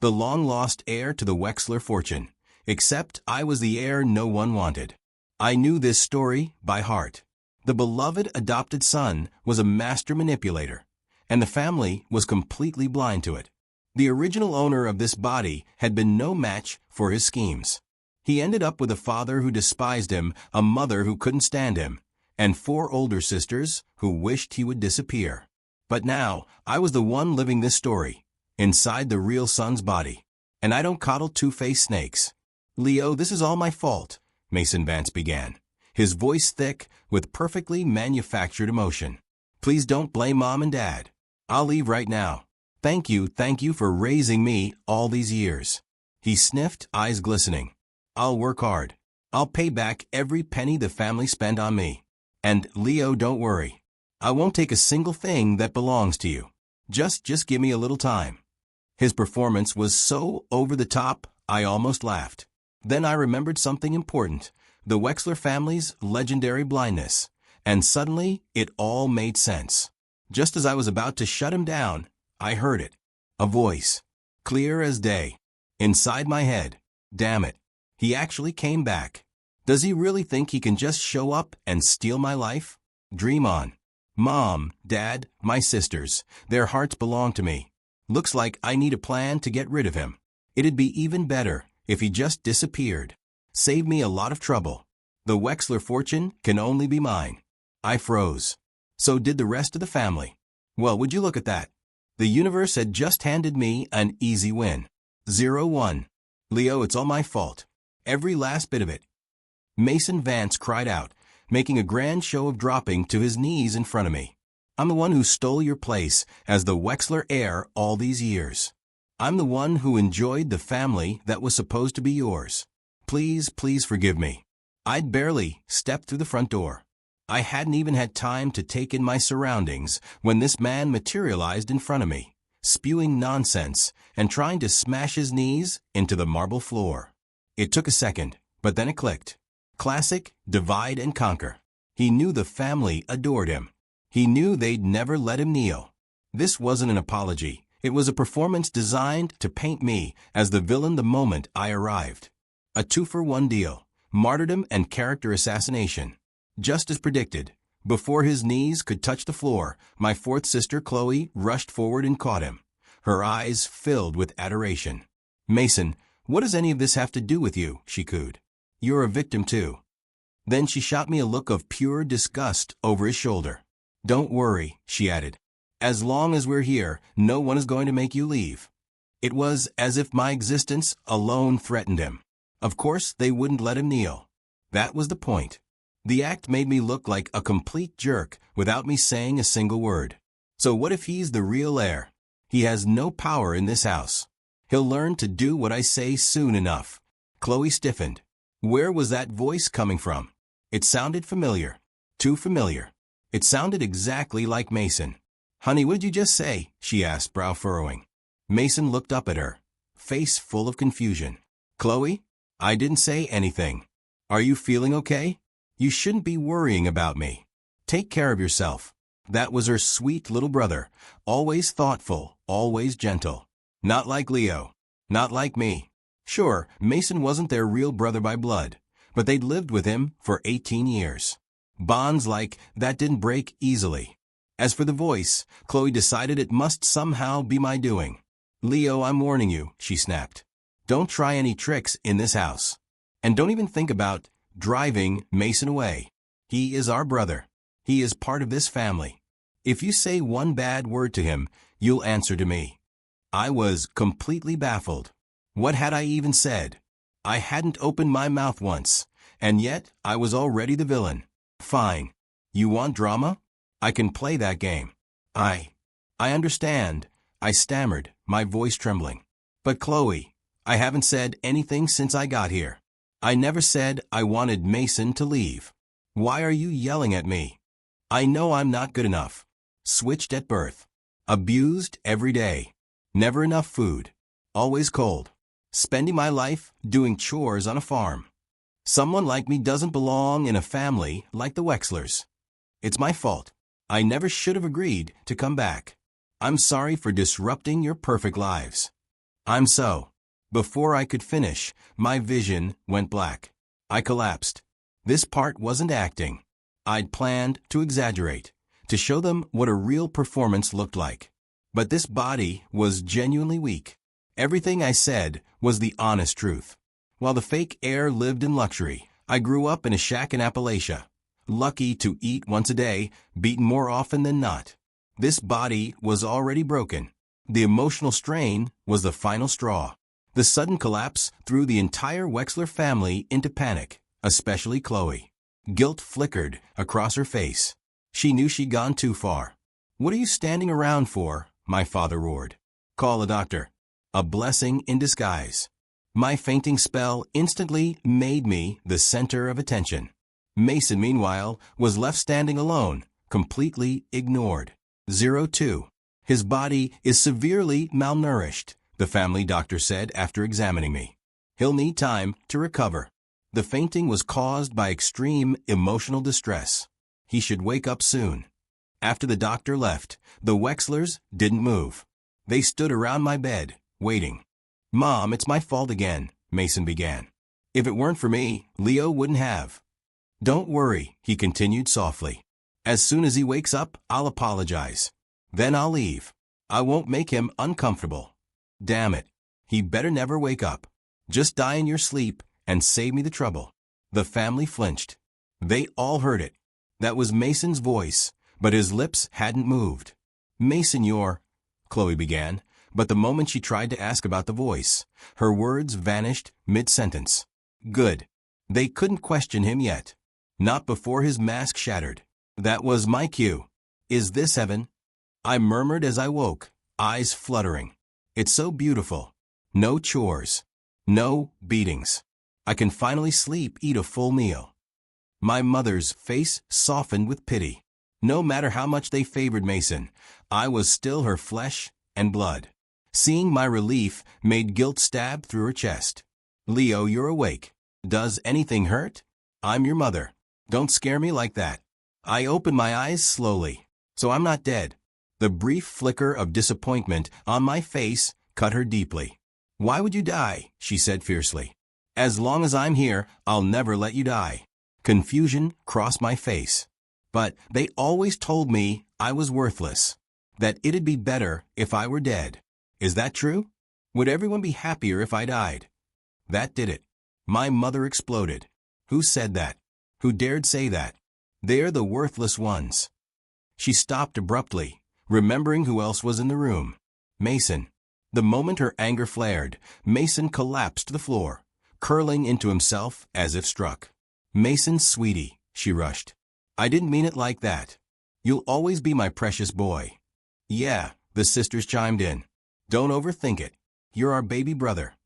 the long-lost heir to the Wexler fortune, except I was the heir no one wanted. I knew this story by heart. The beloved adopted son was a master manipulator, and the family was completely blind to it. The original owner of this body had been no match for his schemes. He ended up with a father who despised him, a mother who couldn't stand him, and 4 older sisters who wished he would disappear. But now, I was the one living this story, inside the real son's body. And I don't coddle two-faced snakes. Leo, this is all my fault, Mason Vance began, his voice thick with perfectly manufactured emotion. Please don't blame Mom and Dad. I'll leave right now. Thank you for raising me all these years. He sniffed, eyes glistening. I'll work hard. I'll pay back every penny the family spent on me. And, Leo, don't worry. I won't take a single thing that belongs to you. Just give me a little time. His performance was so over the top, I almost laughed. Then I remembered something important, the Wexler family's legendary blindness, and suddenly it all made sense. Just as I was about to shut him down, I heard it. A voice. Clear as day. Inside my head. Damn it. He actually came back. Does he really think he can just show up and steal my life? Dream on. Mom, Dad, my sisters, their hearts belong to me. Looks like I need a plan to get rid of him. It'd be even better if he just disappeared. Save me a lot of trouble. The Wexler fortune can only be mine. I froze. So did the rest of the family. Well, would you look at that? The universe had just handed me an easy win. 0-1. Leo, it's all my fault. Every last bit of it. Mason Vance cried out, making a grand show of dropping to his knees in front of me. I'm the one who stole your place as the Wexler heir all these years. I'm the one who enjoyed the family that was supposed to be yours. Please forgive me. I'd barely stepped through the front door. I hadn't even had time to take in my surroundings when this man materialized in front of me, spewing nonsense and trying to smash his knees into the marble floor. It took a second, but then it clicked. Classic divide and conquer. He knew the family adored him. He knew they'd never let him kneel. This wasn't an apology. It was a performance designed to paint me as the villain the moment I arrived. A 2-for-1 deal, martyrdom and character assassination. Just as predicted, before his knees could touch the floor, my 4th sister Chloe rushed forward and caught him, her eyes filled with adoration. Mason, what does any of this have to do with you? She cooed. You're a victim too. Then she shot me a look of pure disgust over his shoulder. Don't worry, she added. As long as we're here, no one is going to make you leave. It was as if my existence alone threatened him. Of course, they wouldn't let him kneel. That was the point. The act made me look like a complete jerk without me saying a single word. So what if he's the real heir? He has no power in this house. He'll learn to do what I say soon enough. Chloe stiffened. Where was that voice coming from? It sounded familiar. Too familiar. It sounded exactly like Mason. Honey, what did you just say? She asked, brow furrowing. Mason looked up at her, face full of confusion. Chloe, I didn't say anything. Are you feeling okay? You shouldn't be worrying about me. Take care of yourself. That was her sweet little brother, always thoughtful, always gentle. Not like Leo. Not like me. Sure, Mason wasn't their real brother by blood, but they'd lived with him for 18 years. Bonds like that didn't break easily. As for the voice, Chloe decided it must somehow be my doing. Leo, I'm warning you, she snapped. Don't try any tricks in this house. And don't even think about driving Mason away. He is our brother. He is part of this family. If you say one bad word to him, you'll answer to me. I was completely baffled. What had I even said? I hadn't opened my mouth once, and yet I was already the villain. Fine. You want drama? I can play that game. I understand, I stammered, my voice trembling. But Chloe, I haven't said anything since I got here. I never said I wanted Mason to leave. Why are you yelling at me? I know I'm not good enough. Switched at birth. Abused every day. Never enough food. Always cold. Spending my life doing chores on a farm. Someone like me doesn't belong in a family like the Wexlers. It's my fault. I never should have agreed to come back. I'm sorry for disrupting your perfect lives. I'm so. Before I could finish, my vision went black. I collapsed. This part wasn't acting. I'd planned to exaggerate, to show them what a real performance looked like. But this body was genuinely weak. Everything I said was the honest truth. While the fake heir lived in luxury, I grew up in a shack in Appalachia, lucky to eat once a day, beaten more often than not. This body was already broken. The emotional strain was the final straw. The sudden collapse threw the entire Wexler family into panic, especially Chloe. Guilt flickered across her face. She knew she'd gone too far. "What are you standing around for?" my father roared. "Call a doctor." A blessing in disguise. My fainting spell instantly made me the center of attention. Mason, meanwhile, was left standing alone, completely ignored. 02. His body is severely malnourished, the family doctor said after examining me. He'll need time to recover. The fainting was caused by extreme emotional distress. He should wake up soon. After the doctor left, the Wexlers didn't move. They stood around my bed, waiting. "Mom, it's my fault again," Mason began. "If it weren't for me, Leo wouldn't have." "Don't worry," he continued softly. "As soon as he wakes up, I'll apologize. Then I'll leave. I won't make him uncomfortable. Damn it. He better never wake up. Just die in your sleep and save me the trouble." The family flinched. They all heard it. That was Mason's voice, but his lips hadn't moved. "Mason, you're—" Chloe began, but the moment she tried to ask about the voice, her words vanished mid-sentence. Good. They couldn't question him yet. Not before his mask shattered. That was my cue. "Is this heaven?" I murmured as I woke, eyes fluttering. "It's so beautiful. No chores. No beatings. I can finally sleep, eat a full meal." My mother's face softened with pity. No matter how much they favored Mason, I was still her flesh and blood. Seeing my relief made guilt stab through her chest. "Leo, you're awake. Does anything hurt? I'm your mother. Don't scare me like that." I opened my eyes slowly. "So I'm not dead." The brief flicker of disappointment on my face cut her deeply. "Why would you die?" she said fiercely. "As long as I'm here, I'll never let you die." Confusion crossed my face. "But they always told me I was worthless, that it'd be better if I were dead. Is that true? Would everyone be happier if I died?" That did it. My mother exploded. "Who said that? Who dared say that? They're the worthless ones." She stopped abruptly, remembering who else was in the room. Mason. The moment her anger flared, Mason collapsed to the floor, curling into himself as if struck. "Mason, sweetie," she rushed. "I didn't mean it like that. You'll always be my precious boy." "Yeah," the sisters chimed in. "Don't overthink it. You're our baby brother."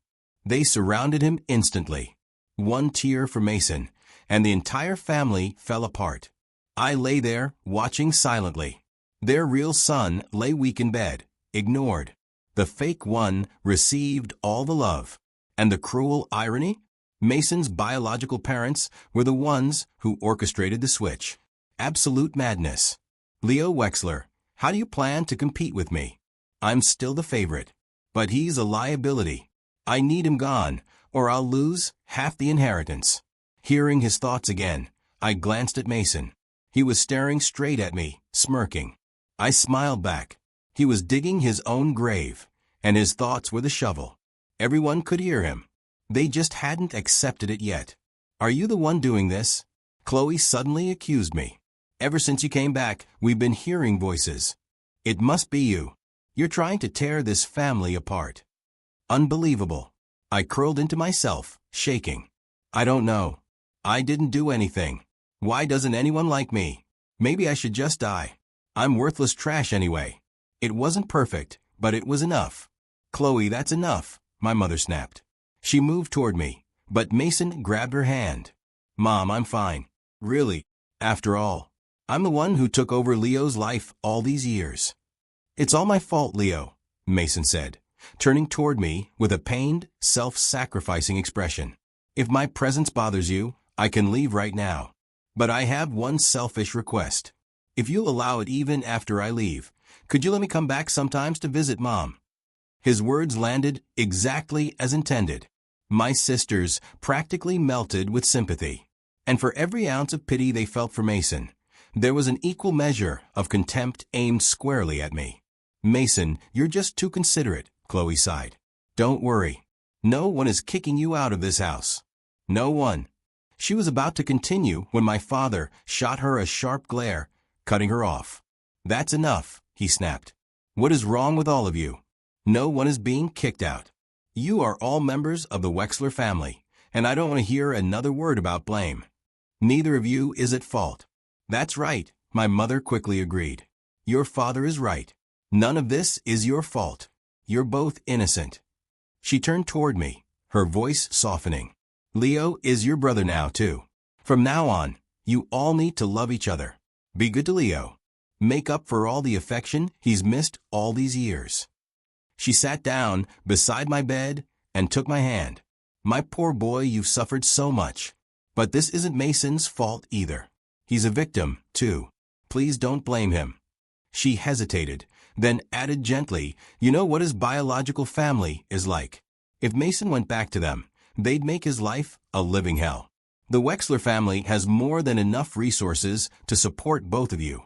They surrounded him instantly. One tear for Mason, and the entire family fell apart. I lay there, watching silently. Their real son lay weak in bed, ignored. The fake one received all the love. And the cruel irony? Mason's biological parents were the ones who orchestrated the switch. Absolute madness. "Leo Wexler, how do you plan to compete with me? I'm still the favorite. But he's a liability. I need him gone, or I'll lose half the inheritance." Hearing his thoughts again, I glanced at Mason. He was staring straight at me, smirking. I smiled back. He was digging his own grave, and his thoughts were the shovel. Everyone could hear him. They just hadn't accepted it yet. "Are you the one doing this?" Chloe suddenly accused me. "Ever since you came back, we've been hearing voices. It must be you. You're trying to tear this family apart." Unbelievable. I curled into myself, shaking. "I don't know. I didn't do anything. Why doesn't anyone like me? Maybe I should just die. I'm worthless trash anyway. It wasn't perfect, but it was enough." "Chloe, that's enough," my mother snapped. She moved toward me, but Mason grabbed her hand. "Mom, I'm fine. Really. After all, I'm the one who took over Leo's life all these years." "It's all my fault, Leo," Mason said, turning toward me with a pained, self-sacrificing expression. "If my presence bothers you, I can leave right now. But I have one selfish request. If you'll allow it even after I leave, could you let me come back sometimes to visit Mom?" His words landed exactly as intended. My sisters practically melted with sympathy. And for every ounce of pity they felt for Mason, there was an equal measure of contempt aimed squarely at me. "Mason, you're just too considerate," Chloe sighed. "Don't worry. No one is kicking you out of this house. No one." She was about to continue when my father shot her a sharp glare, cutting her off. "That's enough," he snapped. "What is wrong with all of you? No one is being kicked out. You are all members of the Wexler family, and I don't want to hear another word about blame. Neither of you is at fault." "That's right," my mother quickly agreed. "Your father is right. None of this is your fault. You're both innocent." She turned toward me, her voice softening. "Leo is your brother now, too. From now on, you all need to love each other. Be good to Leo. Make up for all the affection he's missed all these years." She sat down beside my bed and took my hand. "My poor boy, you've suffered so much. But this isn't Mason's fault either. He's a victim, too. Please don't blame him." She hesitated, then added gently, "You know what his biological family is like. If Mason went back to them, they'd make his life a living hell. The Wexler family has more than enough resources to support both of you.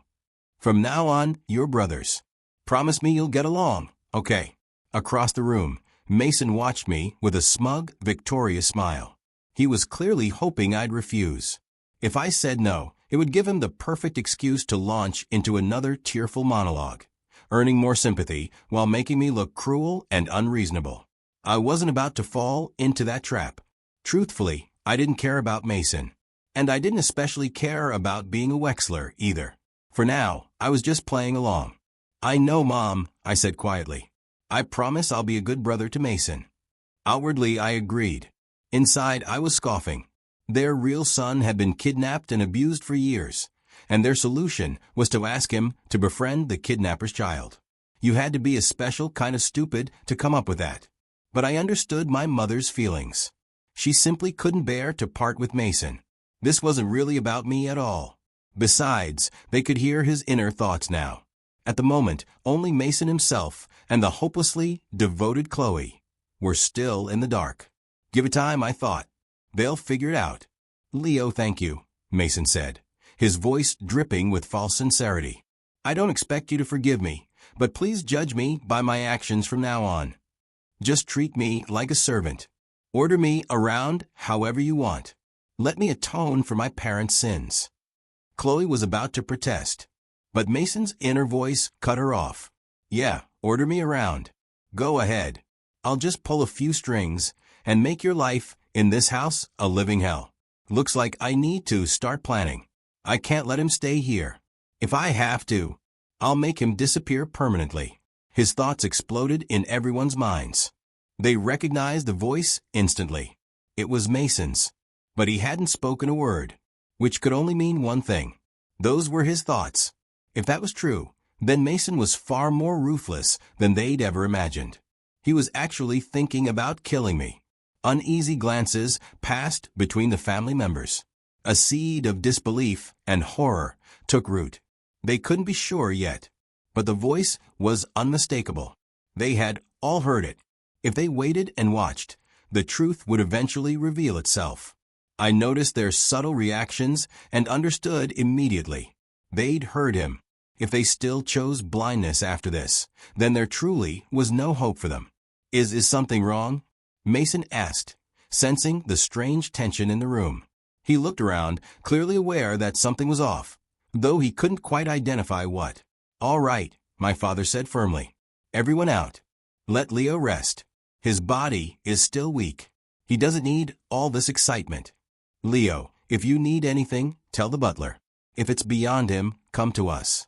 From now on, you're brothers. Promise me you'll get along, okay?" Across the room, Mason watched me with a smug, victorious smile. He was clearly hoping I'd refuse. If I said no, it would give him the perfect excuse to launch into another tearful monologue, earning more sympathy while making me look cruel and unreasonable. I wasn't about to fall into that trap. Truthfully, I didn't care about Mason. And I didn't especially care about being a Wexler either. For now, I was just playing along. "I know, Mom," I said quietly. "I promise I'll be a good brother to Mason." Outwardly, I agreed. Inside, I was scoffing. Their real son had been kidnapped and abused for years, and their solution was to ask him to befriend the kidnapper's child. You had to be a special kind of stupid to come up with that. But I understood my mother's feelings. She simply couldn't bear to part with Mason. This wasn't really about me at all. Besides, they could hear his inner thoughts now. At the moment, only Mason himself and the hopelessly devoted Chloe were still in the dark. Give it time, I thought. They'll figure it out. "Leo, thank you," Mason said, his voice dripping with false sincerity. "I don't expect you to forgive me, but please judge me by my actions from now on. Just treat me like a servant. Order me around however you want. Let me atone for my parents' sins." Chloe was about to protest, but Mason's inner voice cut her off. "Yeah, order me around. Go ahead. I'll just pull a few strings and make your life in this house a living hell. Looks like I need to start planning. I can't let him stay here. If I have to, I'll make him disappear permanently." His thoughts exploded in everyone's minds. They recognized the voice instantly. It was Mason's, but he hadn't spoken a word, which could only mean one thing. Those were his thoughts. If that was true, then Mason was far more ruthless than they'd ever imagined. He was actually thinking about killing me. Uneasy glances passed between the family members. A seed of disbelief and horror took root. They couldn't be sure yet, but the voice was unmistakable. They had all heard it. If they waited and watched, the truth would eventually reveal itself. I noticed their subtle reactions and understood immediately. They'd heard him. If they still chose blindness after this, then there truly was no hope for them. Is something wrong?" Mason asked, sensing the strange tension in the room. He looked around, clearly aware that something was off, though he couldn't quite identify what. "All right," my father said firmly. "Everyone out. Let Leo rest. His body is still weak. He doesn't need all this excitement. Leo, if you need anything, tell the butler. If it's beyond him, come to us."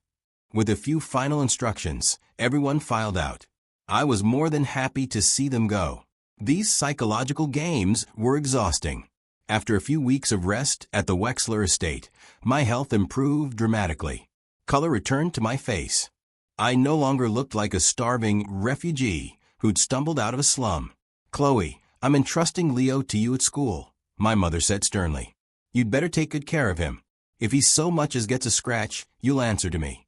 With a few final instructions, everyone filed out. I was more than happy to see them go. These psychological games were exhausting. After a few weeks of rest at the Wexler estate, my health improved dramatically. Color returned to my face. I no longer looked like a starving refugee who'd stumbled out of a slum. "Chloe, I'm entrusting Leo to you at school," my mother said sternly. "You'd better take good care of him. If he so much as gets a scratch, you'll answer to me."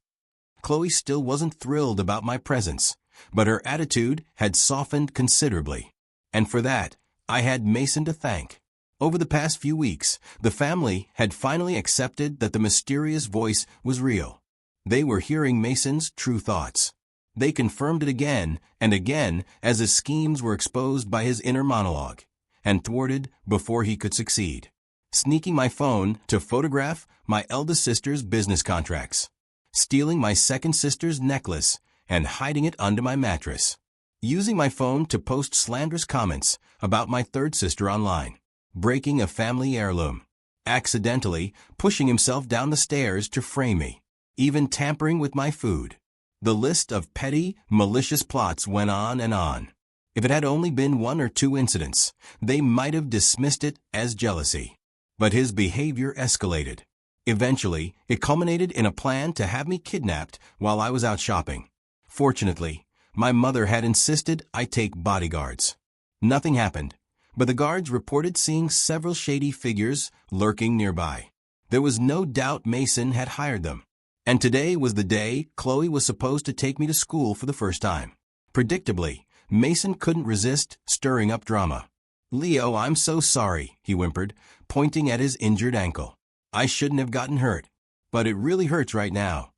Chloe still wasn't thrilled about my presence, but her attitude had softened considerably. And for that, I had Mason to thank. Over the past few weeks, the family had finally accepted that the mysterious voice was real. They were hearing Mason's true thoughts. They confirmed it again and again as his schemes were exposed by his inner monologue, and thwarted before he could succeed. Sneaking my phone to photograph my eldest sister's business contracts. Stealing my second sister's necklace and hiding it under my mattress. Using my phone to post slanderous comments about my third sister online. Breaking a family heirloom. Accidentally pushing himself down the stairs to frame me. Even tampering with my food. The list of petty, malicious plots went on and on. If it had only been 1 or 2 incidents, they might have dismissed it as jealousy. But his behavior escalated. Eventually, it culminated in a plan to have me kidnapped while I was out shopping. Fortunately, my mother had insisted I take bodyguards. Nothing happened, but the guards reported seeing several shady figures lurking nearby. There was no doubt Mason had hired them. And today was the day Chloe was supposed to take me to school for the first time. Predictably, Mason couldn't resist stirring up drama. "Leo, I'm so sorry," he whimpered, pointing at his injured ankle. "I shouldn't have gotten hurt, but it really hurts right now.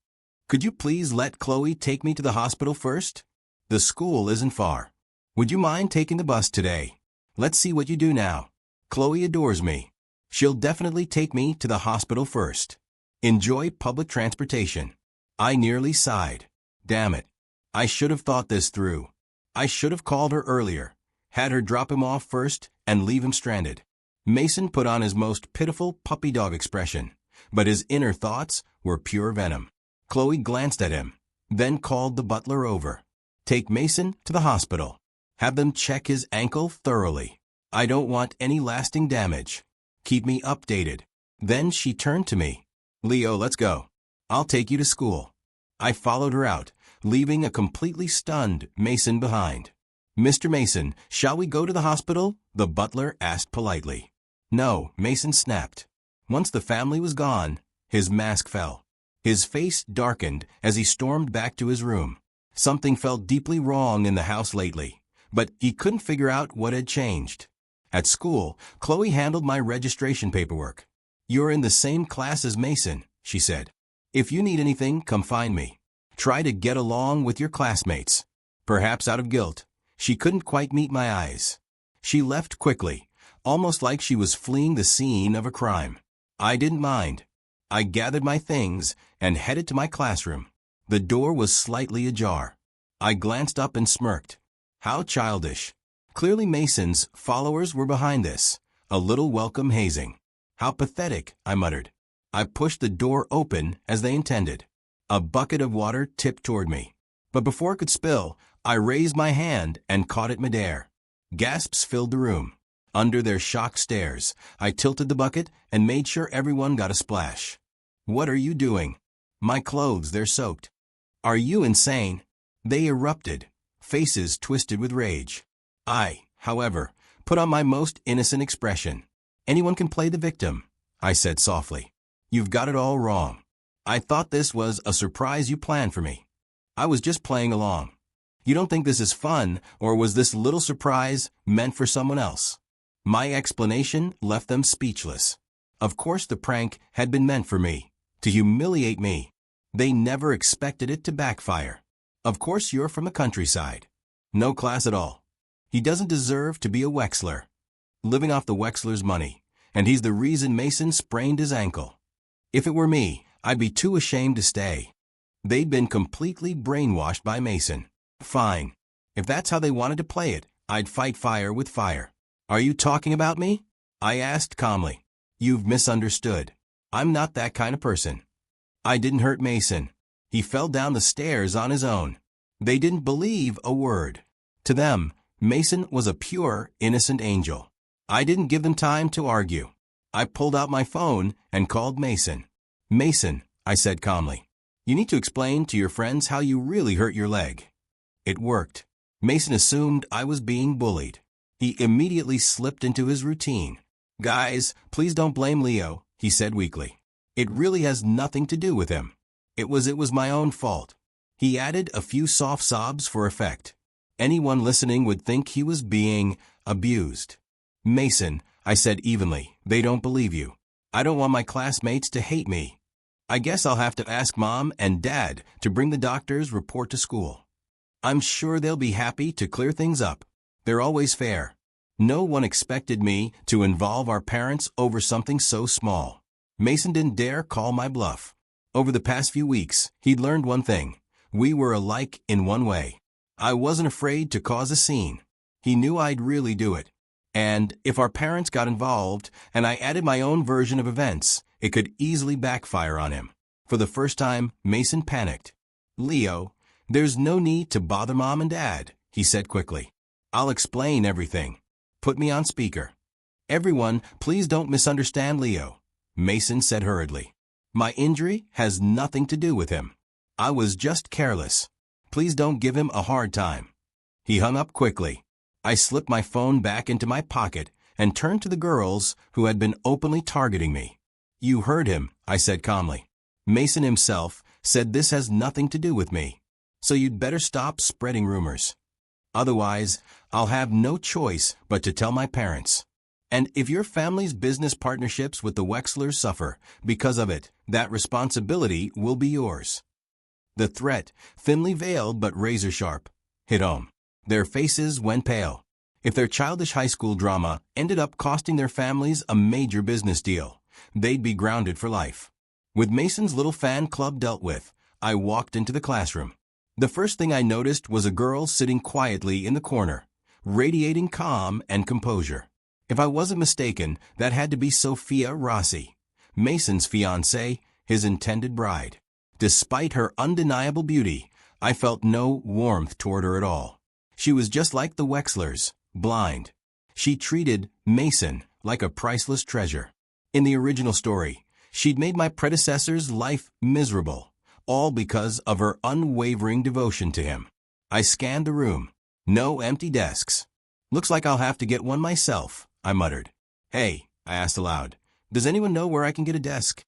Could you please let Chloe take me to the hospital first? The school isn't far. Would you mind taking the bus today? Let's see what you do now. Chloe adores me. She'll definitely take me to the hospital first. Enjoy public transportation." I nearly sighed. Damn it. I should have thought this through. I should have called her earlier, had her drop him off first and leave him stranded. Mason put on his most pitiful puppy dog expression, but his inner thoughts were pure venom. Chloe glanced at him, then called the butler over. "Take Mason to the hospital. Have them check his ankle thoroughly. I don't want any lasting damage. Keep me updated." Then she turned to me. "Leo, let's go. I'll take you to school." I followed her out, leaving a completely stunned Mason behind. "Mr. Mason, shall we go to the hospital?" the butler asked politely. "No," Mason snapped. Once the family was gone, his mask fell. His face darkened as he stormed back to his room. Something felt deeply wrong in the house lately, but he couldn't figure out what had changed. At school, Chloe handled my registration paperwork. "You're in the same class as Mason," she said. "If you need anything, come find me. Try to get along with your classmates." Perhaps out of guilt, she couldn't quite meet my eyes. She left quickly, almost like she was fleeing the scene of a crime. I didn't mind. I gathered my things and headed to my classroom. The door was slightly ajar. I glanced up and smirked. How childish. Clearly Mason's followers were behind this, a little welcome hazing. "How pathetic," I muttered. I pushed the door open as they intended. A bucket of water tipped toward me. But before it could spill, I raised my hand and caught it midair. Gasps filled the room. Under their shocked stares, I tilted the bucket and made sure everyone got a splash. "What are you doing?" "My clothes, they're soaked." "Are you insane?" They erupted, faces twisted with rage. I, however, put on my most innocent expression. "Anyone can play the victim," I said softly. "You've got it all wrong. I thought this was a surprise you planned for me. I was just playing along. You don't think this is fun, or was this little surprise meant for someone else?" My explanation left them speechless. Of course the prank had been meant for me, to humiliate me. They never expected it to backfire. "Of course you're from the countryside. No class at all. He doesn't deserve to be a Wexler. Living off the Wexler's money, and he's the reason Mason sprained his ankle. If it were me, I'd be too ashamed to stay." They'd been completely brainwashed by Mason. Fine. If that's how they wanted to play it, I'd fight fire with fire. "Are you talking about me?" I asked calmly. "You've misunderstood. I'm not that kind of person. I didn't hurt Mason. He fell down the stairs on his own." They didn't believe a word. To them, Mason was a pure, innocent angel. I didn't give them time to argue. I pulled out my phone and called Mason. "Mason," I said calmly, "you need to explain to your friends how you really hurt your leg." It worked. Mason assumed I was being bullied. He immediately slipped into his routine. "Guys, please don't blame Leo," he said weakly. "It really has nothing to do with him. It was my own fault. He added a few soft sobs for effect. Anyone listening would think he was being abused. Mason, I said evenly, they don't believe you. I don't want my classmates to hate me. I guess I'll have to ask Mom and Dad to bring the doctor's report to school. I'm sure they'll be happy to clear things up. They're always fair. No one expected me to involve our parents over something so small. Mason didn't dare call my bluff. Over the past few weeks, he'd learned one thing. We were alike in one way. I wasn't afraid to cause a scene. He knew I'd really do it. And if our parents got involved and I added my own version of events, it could easily backfire on him. For the first time, Mason panicked. Leo, there's no need to bother Mom and Dad, he said quickly. I'll explain everything. Put me on speaker. Everyone, please don't misunderstand Leo, Mason said hurriedly. My injury has nothing to do with him. I was just careless. Please don't give him a hard time. He hung up quickly. I slipped my phone back into my pocket and turned to the girls who had been openly targeting me. You heard him, I said calmly. Mason himself said this has nothing to do with me. So you'd better stop spreading rumors. Otherwise, I'll have no choice but to tell my parents. And if your family's business partnerships with the Wexlers suffer because of it, that responsibility will be yours. The threat, thinly veiled but razor-sharp, hit home. Their faces went pale. If their childish high school drama ended up costing their families a major business deal, they'd be grounded for life. With Mason's little fan club dealt with, I walked into the classroom. The first thing I noticed was a girl sitting quietly in the corner, radiating calm and composure. If I wasn't mistaken, that had to be Sophia Rossi, Mason's fiancée, his intended bride. Despite her undeniable beauty, I felt no warmth toward her at all. She was just like the Wexlers, blind. She treated Mason like a priceless treasure. In the original story, she'd made my predecessor's life miserable, all because of her unwavering devotion to him. I scanned the room. No empty desks. Looks like I'll have to get one myself, I muttered. Hey, I asked aloud, does anyone know where I can get a desk?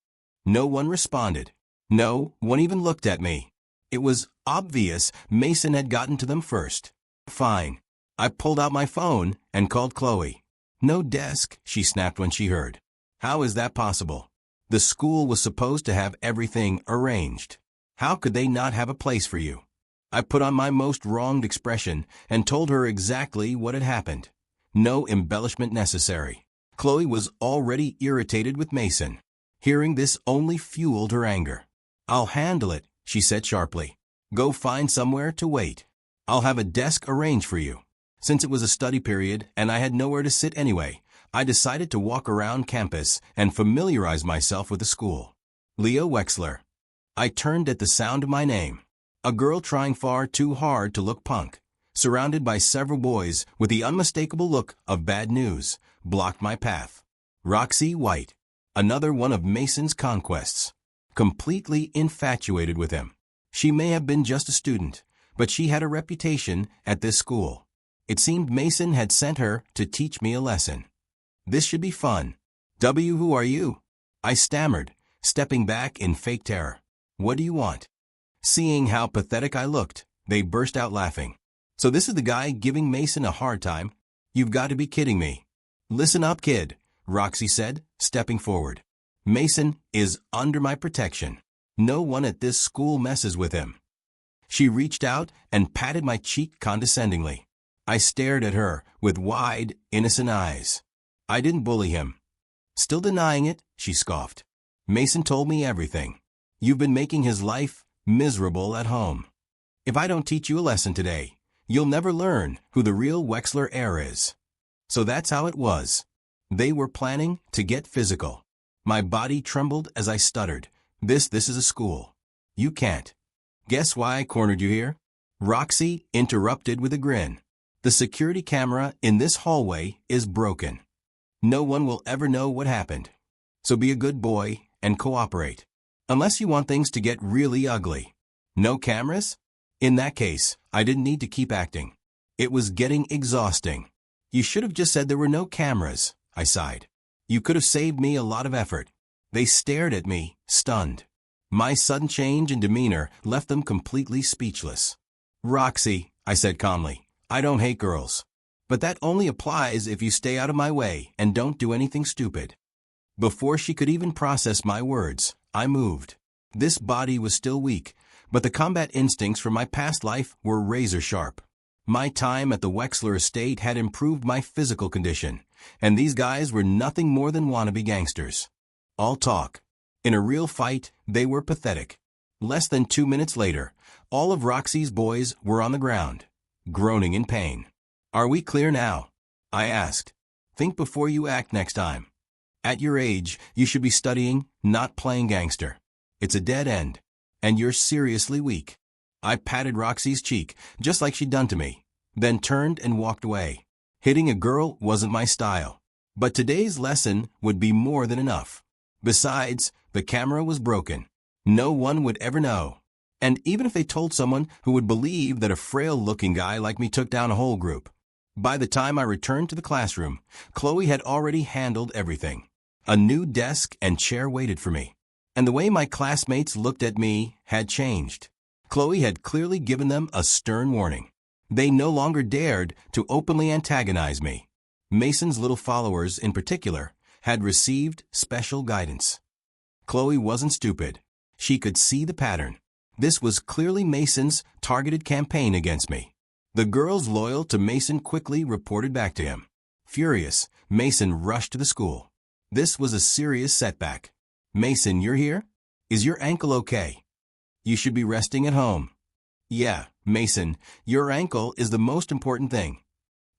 No one responded. No one even looked at me. It was obvious Mason had gotten to them first. Fine. I pulled out my phone and called Chloe. No desk, she snapped when she heard. How is that possible? The school was supposed to have everything arranged. How could they not have a place for you? I put on my most wronged expression and told her exactly what had happened. No embellishment necessary. Chloe was already irritated with Mason. Hearing this only fueled her anger. I'll handle it, she said sharply. Go find somewhere to wait. I'll have a desk arranged for you. Since it was a study period and I had nowhere to sit anyway, I decided to walk around campus and familiarize myself with the school. Leo Wexler. I turned at the sound of my name. A girl trying far too hard to look punk, surrounded by several boys with the unmistakable look of bad news, blocked my path. Roxy White. Another one of Mason's conquests. Completely infatuated with him. She may have been just a student, but she had a reputation at this school. It seemed Mason had sent her to teach me a lesson. This should be fun. Who are you? I stammered, stepping back in fake terror. What do you want? Seeing how pathetic I looked, they burst out laughing. So this is the guy giving Mason a hard time? You've got to be kidding me. Listen up, kid, Roxy said, stepping forward. Mason is under my protection. No one at this school messes with him. She reached out and patted my cheek condescendingly. I stared at her with wide, innocent eyes. I didn't bully him. Still denying it, she scoffed. Mason told me everything. You've been making his life miserable at home. If I don't teach you a lesson today, you'll never learn who the real Wexler heir is. So that's how it was. They were planning to get physical. My body trembled as I stuttered. This is a school. You can't. Guess why I cornered you here? Roxy interrupted with a grin. The security camera in this hallway is broken. No one will ever know what happened. So be a good boy and cooperate. Unless you want things to get really ugly. No cameras? In that case, I didn't need to keep acting. It was getting exhausting. You should have just said there were no cameras, I sighed. You could have saved me a lot of effort. They stared at me, stunned. My sudden change in demeanor left them completely speechless. "Roxy," I said calmly, "I don't hate girls. But that only applies if you stay out of my way and don't do anything stupid." Before she could even process my words, I moved. This body was still weak, but the combat instincts from my past life were razor sharp. My time at the Wexler estate had improved my physical condition, and these guys were nothing more than wannabe gangsters. All talk. In a real fight, they were pathetic. Less than 2 minutes later, all of Roxy's boys were on the ground, groaning in pain. "Are we clear now?" I asked. "Think before you act next time. At your age, you should be studying, not playing gangster. It's a dead end, and you're seriously weak." I patted Roxy's cheek, just like she'd done to me, then turned and walked away. Hitting a girl wasn't my style, but today's lesson would be more than enough. Besides, the camera was broken. No one would ever know. And even if they told someone, who would believe that a frail-looking guy like me took down a whole group? By the time I returned to the classroom, Chloe had already handled everything. A new desk and chair waited for me, and the way my classmates looked at me had changed. Chloe had clearly given them a stern warning. They no longer dared to openly antagonize me. Mason's little followers, in particular, had received special guidance. Chloe wasn't stupid. She could see the pattern. This was clearly Mason's targeted campaign against me. The girls loyal to Mason quickly reported back to him. Furious, Mason rushed to the school. This was a serious setback. "Mason, you're here? Is your ankle okay? You should be resting at home." "Yeah, Mason, your ankle is the most important thing."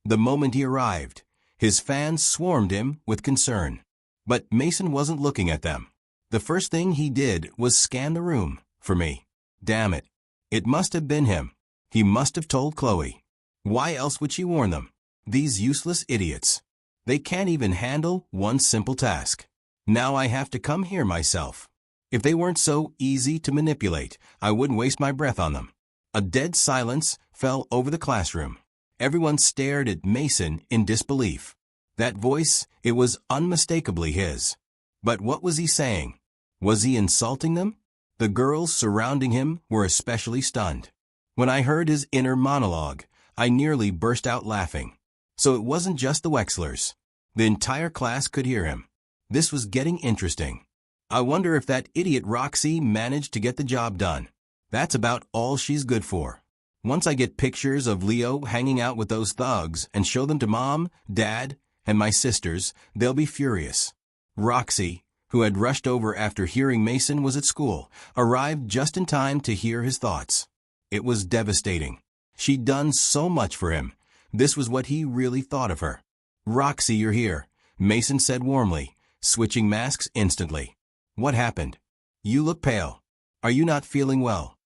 The moment he arrived, his fans swarmed him with concern. But Mason wasn't looking at them. The first thing he did was scan the room for me. Damn it. It must have been him. He must have told Chloe. Why else would she warn them? These useless idiots. They can't even handle one simple task. Now I have to come here myself. If they weren't so easy to manipulate, I wouldn't waste my breath on them. A dead silence fell over the classroom. Everyone stared at Mason in disbelief. That voice, it was unmistakably his. But what was he saying? Was he insulting them? The girls surrounding him were especially stunned. When I heard his inner monologue, I nearly burst out laughing. So it wasn't just the Wexlers. The entire class could hear him. This was getting interesting. I wonder if that idiot Roxy managed to get the job done. That's about all she's good for. Once I get pictures of Leo hanging out with those thugs and show them to Mom, Dad, and my sisters, they'll be furious. Roxy, who had rushed over after hearing Mason was at school, arrived just in time to hear his thoughts. It was devastating. She'd done so much for him. This was what he really thought of her. "Roxy, you're here," Mason said warmly, switching masks instantly. "What happened? You look pale. Are you not feeling well?"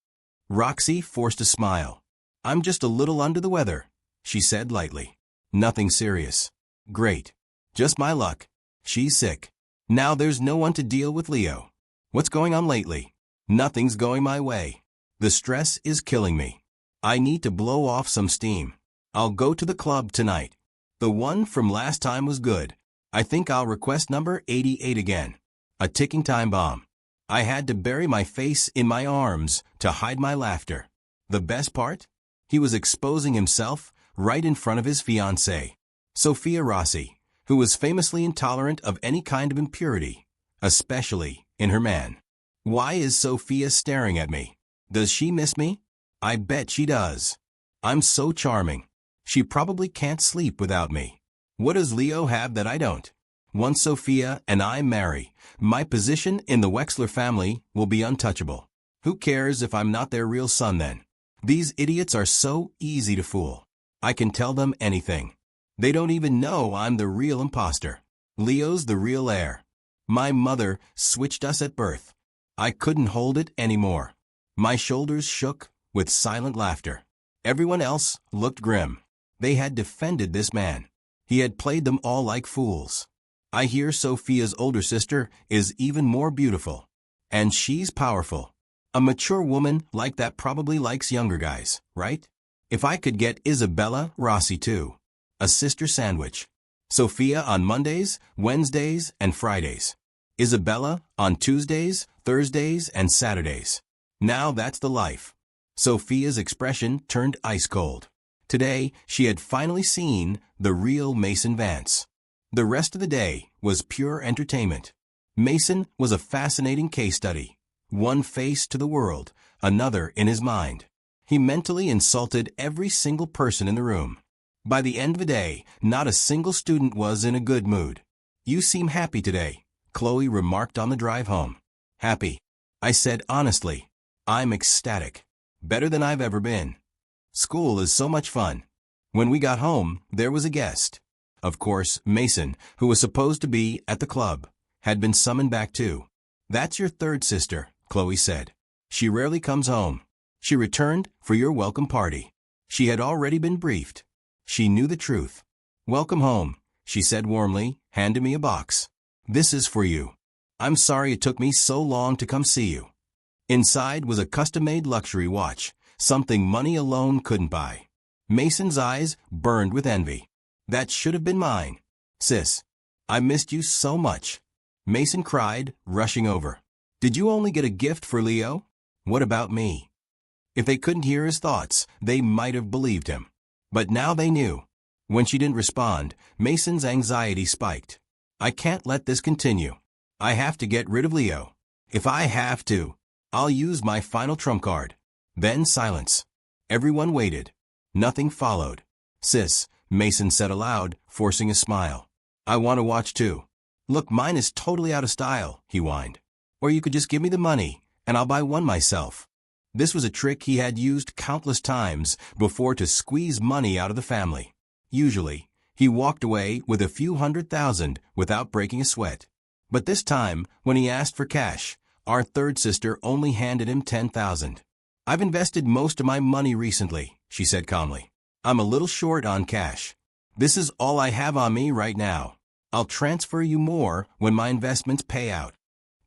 Roxy forced a smile. "I'm just a little under the weather," she said lightly. "Nothing serious." "Great. Just my luck. She's sick. Now there's no one to deal with Leo. What's going on lately?" "Nothing's going my way. The stress is killing me. I need to blow off some steam. I'll go to the club tonight. The one from last time was good. I think I'll request number 88 again. A ticking time bomb." I had to bury my face in my arms to hide my laughter. The best part? He was exposing himself right in front of his fiancée, Sophia Rossi, who was famously intolerant of any kind of impurity, especially in her man. Why is Sophia staring at me? Does she miss me? I bet she does. I'm so charming. She probably can't sleep without me. What does Leo have that I don't? Once Sophia and I marry, my position in the Wexler family will be untouchable. Who cares if I'm not their real son then? These idiots are so easy to fool. I can tell them anything. They don't even know I'm the real impostor. Leo's the real heir. My mother switched us at birth. I couldn't hold it anymore. My shoulders shook with silent laughter. Everyone else looked grim. They had defended this man. He had played them all like fools. I hear Sophia's older sister is even more beautiful. And she's powerful. A mature woman like that probably likes younger guys, right? If I could get Isabella Rossi too. A sister sandwich. Sophia on Mondays, Wednesdays, and Fridays. Isabella on Tuesdays, Thursdays, and Saturdays. Now that's the life. Sophia's expression turned ice cold. Today, she had finally seen the real Mason Vance. The rest of the day was pure entertainment. Mason was a fascinating case study. One face to the world, another in his mind. He mentally insulted every single person in the room. By the end of the day, not a single student was in a good mood. "You seem happy today," Chloe remarked on the drive home. "Happy," I said honestly. "I'm ecstatic. Better than I've ever been. School is so much fun." When we got home, there was a guest. Of course, Mason, who was supposed to be at the club, had been summoned back too. "That's your third sister," Chloe said. "She rarely comes home. She returned for your welcome party." She had already been briefed. She knew the truth. "Welcome home," she said warmly, handing me a box. "This is for you. I'm sorry it took me so long to come see you." Inside was a custom-made luxury watch, something money alone couldn't buy. Mason's eyes burned with envy. "That should have been mine. Sis, I missed you so much." Mason cried, rushing over. "Did you only get a gift for Leo? What about me?" If they couldn't hear his thoughts, they might have believed him. But now they knew. When she didn't respond, Mason's anxiety spiked. "I can't let this continue. I have to get rid of Leo. If I have to, I'll use my final trump card." Then silence. Everyone waited. Nothing followed. "Sis," Mason said aloud, forcing a smile. "I want to watch too." "Look, mine is totally out of style," he whined. "Or you could just give me the money, and I'll buy one myself." This was a trick he had used countless times before to squeeze money out of the family. Usually, he walked away with a few $100,000 without breaking a sweat. But this time, when he asked for cash, our third sister only handed him $10,000. "I've invested most of my money recently," she said calmly. "I'm a little short on cash. This is all I have on me right now. I'll transfer you more when my investments pay out."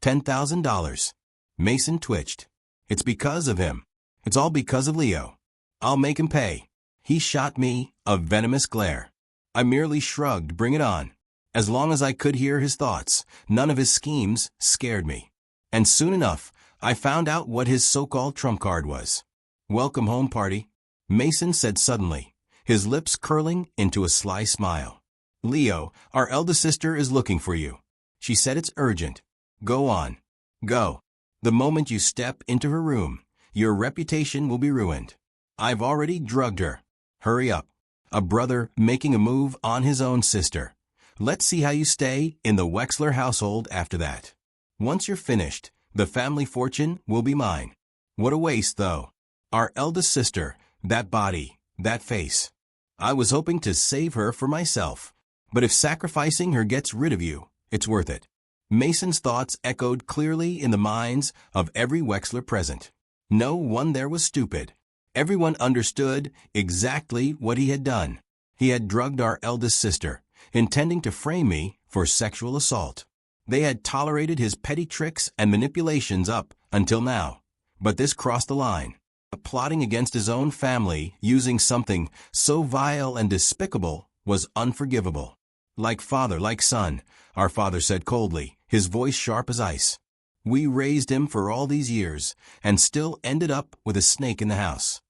$10,000. Mason twitched. "It's because of him. It's all because of Leo. I'll make him pay." He shot me a venomous glare. I merely shrugged, "Bring it on." As long as I could hear his thoughts, none of his schemes scared me. And soon enough, I found out what his so-called trump card was. "Welcome home party," Mason said suddenly, his lips curling into a sly smile. "Leo, our eldest sister is looking for you. She said it's urgent. Go on. Go. The moment you step into her room, your reputation will be ruined. I've already drugged her. Hurry up." A brother making a move on his own sister. Let's see how you stay in the Wexler household after that. Once you're finished, the family fortune will be mine. What a waste, though. Our eldest sister, that body, that face. I was hoping to save her for myself. But if sacrificing her gets rid of you, it's worth it. Mason's thoughts echoed clearly in the minds of every Wexler present. No one there was stupid. Everyone understood exactly what he had done. He had drugged our eldest sister, intending to frame me for sexual assault. They had tolerated his petty tricks and manipulations up until now. But this crossed the line. Plotting against his own family using something so vile and despicable was unforgivable. "Like father, like son," our father said coldly, his voice sharp as ice. "We raised him for all these years, and still ended up with a snake in the house."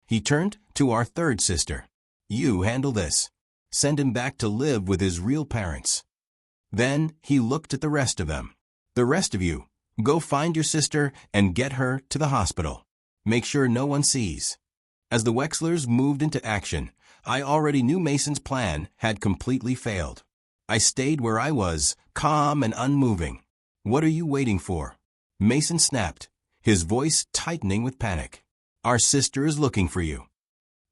He turned to our third sister. "You handle this. Send him back to live with his real parents." Then he looked at the rest of them. "The rest of you, go find your sister and get her to the hospital. Make sure no one sees." As the Wexlers moved into action, I already knew Mason's plan had completely failed. I stayed where I was, calm and unmoving. "What are you waiting for?" Mason snapped, his voice tightening with panic. "Our sister is looking for you."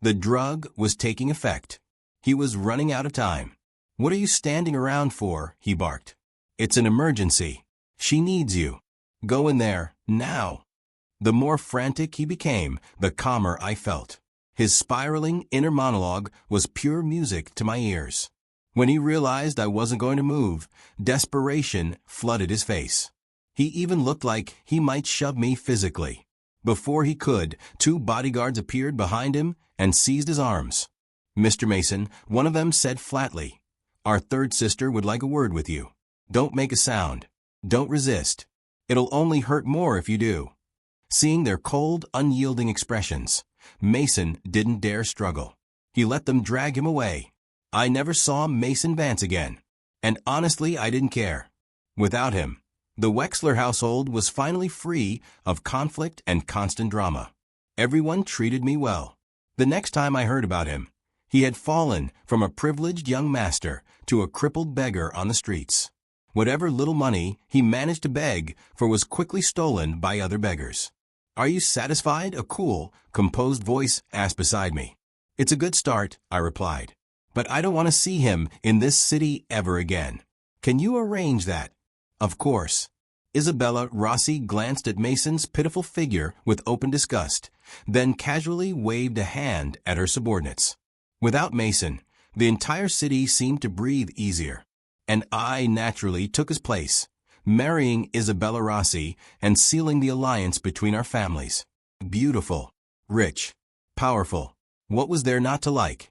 The drug was taking effect. He was running out of time. "What are you standing around for?" he barked. "It's an emergency. She needs you. Go in there, now." The more frantic he became, the calmer I felt. His spiraling inner monologue was pure music to my ears. When he realized I wasn't going to move, desperation flooded his face. He even looked like he might shove me physically. Before he could, 2 bodyguards appeared behind him and seized his arms. "Mr. Mason," one of them said flatly, "our third sister would like a word with you. Don't make a sound. Don't resist. It'll only hurt more if you do. Seeing their cold, unyielding expressions, Mason didn't dare struggle. He let them drag him away. I never saw Mason Vance again. And honestly, I didn't care. Without him, the Wexler household was finally free of conflict and constant drama. Everyone treated me well. The next time I heard about him, he had fallen from a privileged young master to a crippled beggar on the streets. Whatever little money he managed to beg for was quickly stolen by other beggars. "Are you satisfied?" a cool, composed voice asked beside me. "It's a good start," I replied. "But I don't want to see him in this city ever again. Can you arrange that?" "Of course." Isabella Rossi glanced at Mason's pitiful figure with open disgust, then casually waved a hand at her subordinates. Without Mason, the entire city seemed to breathe easier, and I naturally took his place, marrying Isabella Rossi and sealing the alliance between our families. Beautiful, rich, powerful. What was there not to like?